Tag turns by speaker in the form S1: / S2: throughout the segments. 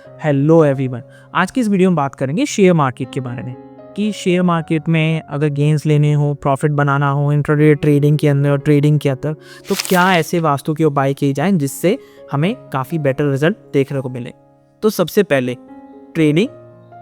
S1: Hello everyone. आज की इस वीडियो में बात करेंगे शेयर मार्केट के बारे में कि शेयर मार्केट में अगर गेंस लेने हो, प्रॉफिट बनाना हो इंट्राडे ट्रेडिंग के अंदर और ट्रेडिंग के अंदर, तो क्या ऐसे वास्तु के उपाय किए जाएं जिससे हमें काफ़ी बेटर रिजल्ट देखने को मिले। तो सबसे पहले ट्रेडिंग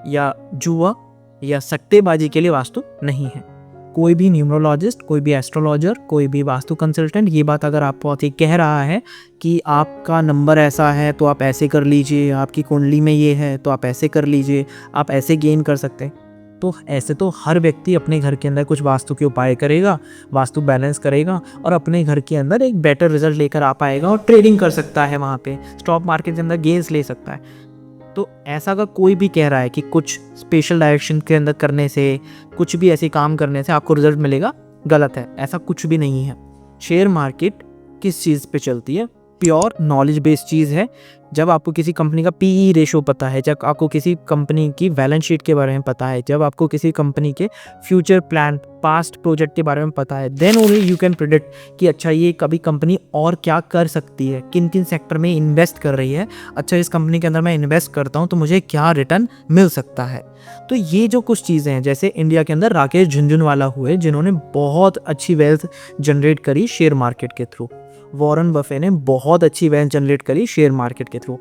S1: या जुआ या सट्टेबाजी के लिए वास्तु नहीं है। कोई भी न्यूमरोलॉजिस्ट, कोई भी एस्ट्रोलॉजर, कोई भी वास्तु कंसल्टेंट ये बात अगर आपको कह रहा है कि आपका नंबर ऐसा है तो आप ऐसे कर लीजिए, आपकी कुंडली में ये है तो आप ऐसे कर लीजिए, आप ऐसे गेन कर सकते हैं, तो ऐसे तो हर व्यक्ति अपने घर के अंदर कुछ वास्तु के उपाय करेगा, वास्तु बैलेंस करेगा और अपने घर के अंदर एक बेटर रिजल्ट लेकर आ पाएगा और ट्रेडिंग कर सकता है, वहाँ पे स्टॉक मार्केट के अंदर गेन्स ले सकता है। तो ऐसा अगर कोई भी कह रहा है कि कुछ स्पेशल डायरेक्शन के अंदर करने से, कुछ भी ऐसे काम करने से आपको रिजल्ट मिलेगा, गलत है। ऐसा कुछ भी नहीं है। शेयर मार्केट किस चीज़ पे चलती है? प्योर नॉलेज बेस्ड चीज़ है। जब आपको किसी कंपनी का पीई रेशो पता है, जब आपको किसी कंपनी की बैलेंस शीट के बारे में पता है, जब आपको किसी कंपनी के फ्यूचर प्लान, पास्ट प्रोजेक्ट के बारे में पता है, then only you can predict कि अच्छा ये कभी कंपनी और क्या कर सकती है, किन किन सेक्टर में इन्वेस्ट कर रही है, अच्छा इस कंपनी के अंदर मैं इन्वेस्ट करता हूँ तो मुझे क्या रिटर्न मिल सकता है। तो ये जो कुछ चीज़ें हैं, जैसे इंडिया के अंदर राकेश झुनझुनवाला हुए जिन्होंने बहुत अच्छी वेल्थ जनरेट करी शेयर मार्केट के थ्रू, वॉरेन बफे ने बहुत अच्छी वेल्थ जनरेट करी शेयर मार्केट के थ्रू।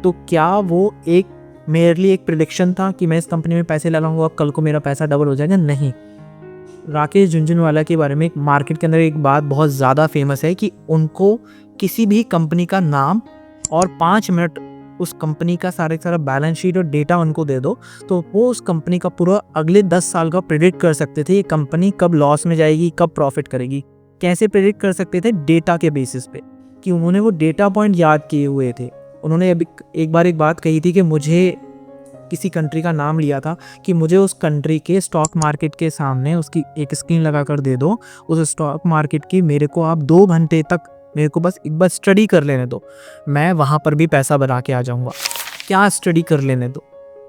S1: तो क्या वो एक मेयरली एक प्रिडिक्शन था कि मैं इस कंपनी में पैसे लगाऊंगा कल को मेरा पैसा डबल हो जाएगा? नहीं। राकेश झुनझुनवाला के बारे में मार्केट के अंदर एक बात बहुत ज़्यादा फेमस है कि उनको किसी भी कंपनी का नाम और 5 मिनट उस कंपनी का सारा बैलेंस शीट और डेटा उनको दे दो तो वो उस कंपनी का पूरा अगले 10 साल का प्रेडिक्ट कर सकते थे। ये कंपनी कब लॉस में जाएगी, कब प्रॉफिट करेगी। कैसे प्रेडिक्ट कर सकते थे? डेटा के बेसिस पे, कि उन्होंने वो डेटा पॉइंट याद किए हुए थे। उन्होंने अभी एक बात कही थी कि मुझे किसी कंट्री का नाम लिया था कि मुझे उस कंट्री के स्टॉक मार्केट के सामने उसकी एक स्क्रीन लगा कर दे दो, उस स्टॉक मार्केट की मेरे को आप 2 घंटे तक मेरे को बस एक बार स्टडी कर लेने दो, मैं वहाँ पर भी पैसा बना के आ जाऊँगा। क्या स्टडी कर लेने दो?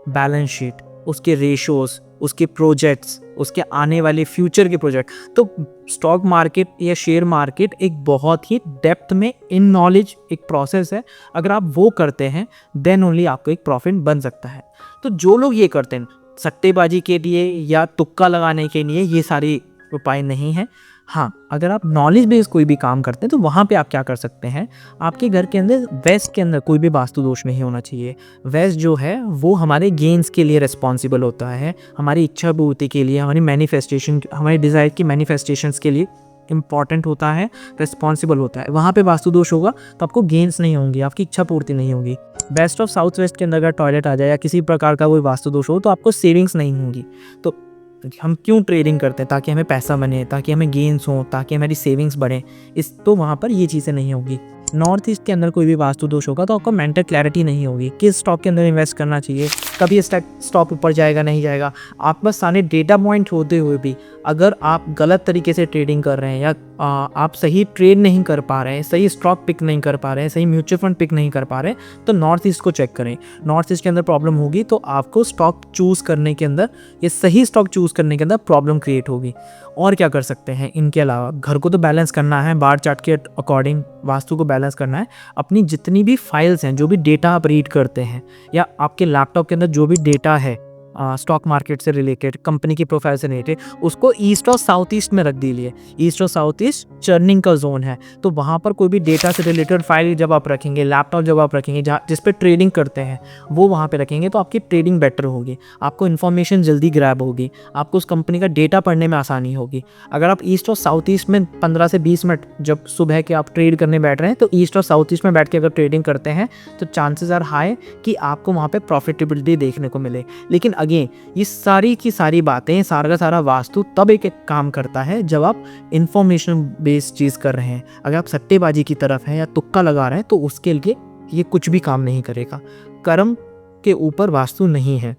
S1: बैलेंस शीट, उसके रेशोज़, उसके प्रोजेक्ट्स, उसके आने वाले फ्यूचर के प्रोजेक्ट। तो स्टॉक मार्केट या शेयर मार्केट एक बहुत ही डेप्थ में इन नॉलेज एक प्रोसेस है। अगर आप वो करते हैं देन ओनली आपको एक प्रॉफिट बन सकता है। तो जो लोग ये करते हैं सट्टेबाजी के लिए या तुक्का लगाने के लिए, ये सारी उपाय नहीं है। हाँ, अगर आप नॉलेज बेस्ड कोई भी काम करते हैं तो वहाँ पे आप क्या कर सकते हैं, आपके घर के अंदर वेस्ट के अंदर कोई भी वास्तु दोष नहीं होना चाहिए। वेस्ट जो है वो हमारे गेन्स के लिए रिस्पॉन्सिबल होता है, हमारी इच्छा पूर्ति के लिए, हमारी मैनिफेस्टेशन, हमारी डिज़ायर की मैनिफेस्टेशंस के लिए इंपॉर्टेंट होता है, रिस्पॉन्सिबल होता है। वहाँ पे वास्तु दोष होगा तो आपको गेन्स नहीं होंगी, आपकी इच्छा पूर्ति नहीं होगी। बेस्ट ऑफ साउथ वेस्ट के अंदर अगर टॉयलेट आ जाए या किसी प्रकार का कोई वास्तु दोष हो तो आपको सेविंग्स नहीं होंगी। तो हम क्यों ट्रेडिंग करते हैं? ताकि हमें पैसा बने, ताकि हमें गेन्स हो, ताकि हमारी सेविंग्स बढ़े। तो वहाँ पर ये चीज़ें नहीं होगी। नॉर्थ ईस्ट के अंदर कोई भी वास्तु दोष होगा तो आपको मेंटल क्लैरिटी नहीं होगी, किस स्टॉक के अंदर इन्वेस्ट करना चाहिए, कभी स्टॉक ऊपर जाएगा नहीं जाएगा। आप बस सारे डेटा पॉइंट होते हुए भी अगर आप गलत तरीके से ट्रेडिंग कर रहे हैं या आप सही ट्रेड नहीं कर पा रहे हैं, सही स्टॉक पिक नहीं कर पा रहे हैं, सही म्यूचुअल फंड पिक नहीं कर पा रहे हैं, तो नॉर्थ ईस्ट को चेक करें। नॉर्थ ईस्ट के अंदर प्रॉब्लम होगी तो आपको स्टॉक चूज़ करने के अंदर, ये सही स्टॉक चूज़ करने के अंदर प्रॉब्लम क्रिएट होगी। और क्या कर सकते हैं इनके अलावा? घर को तो बैलेंस करना है, बार चार्ट के अकॉर्डिंग वास्तु को बैलेंस करना है। अपनी जितनी भी फाइल्स हैं, जो भी डेटा आप रीड करते हैं या आपके लैपटॉप के अंदर जो भी डेटा है स्टॉक मार्केट से रिलेटेड, कंपनी की प्रोफाइल से रिलेटेड, उसको ईस्ट और साउथ ईस्ट में रख दीजिए। ईस्ट और साउथ ईस्ट चर्निंग का जोन है, तो वहाँ पर कोई भी डेटा से रिलेटेड फाइल जब आप रखेंगे, लैपटॉप जब आप रखेंगे जिस पे ट्रेडिंग करते हैं वो वहाँ पे रखेंगे तो आपकी ट्रेडिंग बेटर होगी, आपको इन्फॉर्मेशन जल्दी ग्रैब होगी, आपको उस कंपनी का डेटा पढ़ने में आसानी होगी। अगर आप ईस्ट और साउथ ईस्ट में 15 से 20 मिनट जब सुबह के आप ट्रेड करने बैठ रहे हैं तो ईस्ट और साउथ ईस्ट में बैठ के अगर ट्रेडिंग करते हैं तो चांसेस आर हाई कि आपको वहाँ पे प्रॉफिटेबिलिटी देखने को मिले। लेकिन अगेन ये सारी की सारी बातें, सारा का सारा वास्तु तब एक काम करता है जब आप इंफॉर्मेशन बेस्ड चीज़ कर रहे हैं। अगर आप सट्टेबाजी की तरफ हैं या तुक्का लगा रहे हैं तो उसके लिए ये कुछ भी काम नहीं करेगा। कर्म के ऊपर वास्तु नहीं है,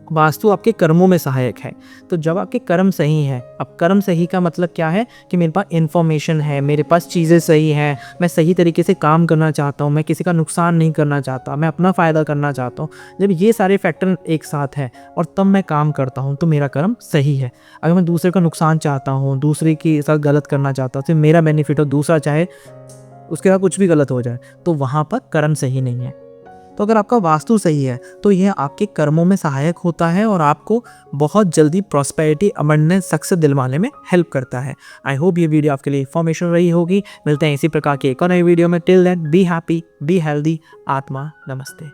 S1: वास्तु आपके कर्मों में सहायक है। तो जब आपके कर्म सही हैं, अब कर्म सही का मतलब क्या है कि मेरे पास इन्फॉर्मेशन है, मेरे पास चीज़ें सही हैं, मैं सही तरीके से काम करना चाहता हूँ, मैं किसी का नुकसान नहीं करना चाहता, मैं अपना फ़ायदा करना चाहता हूँ। जब ये सारे फैक्टर एक साथ हैं और तब मैं काम करता हूँ तो मेरा कर्म सही है। अगर मैं दूसरे का नुकसान चाहता हूँ, दूसरे के साथ गलत करना चाहता हूँ, तो मेरा बेनिफिट हो, दूसरा चाहे उसके साथ कुछ भी गलत हो जाए, तो वहाँ पर कर्म सही नहीं है। तो अगर आपका वास्तु सही है तो यह आपके कर्मों में सहायक होता है और आपको बहुत जल्दी प्रॉस्पेरिटी, अबंडेंस, सक्सेस दिलवाने में हेल्प करता है। आई होप ये वीडियो आपके लिए इन्फॉर्मेशन रही होगी। मिलते हैं इसी प्रकार के एक और नई वीडियो में। Till then be happy, be healthy. आत्मा नमस्ते।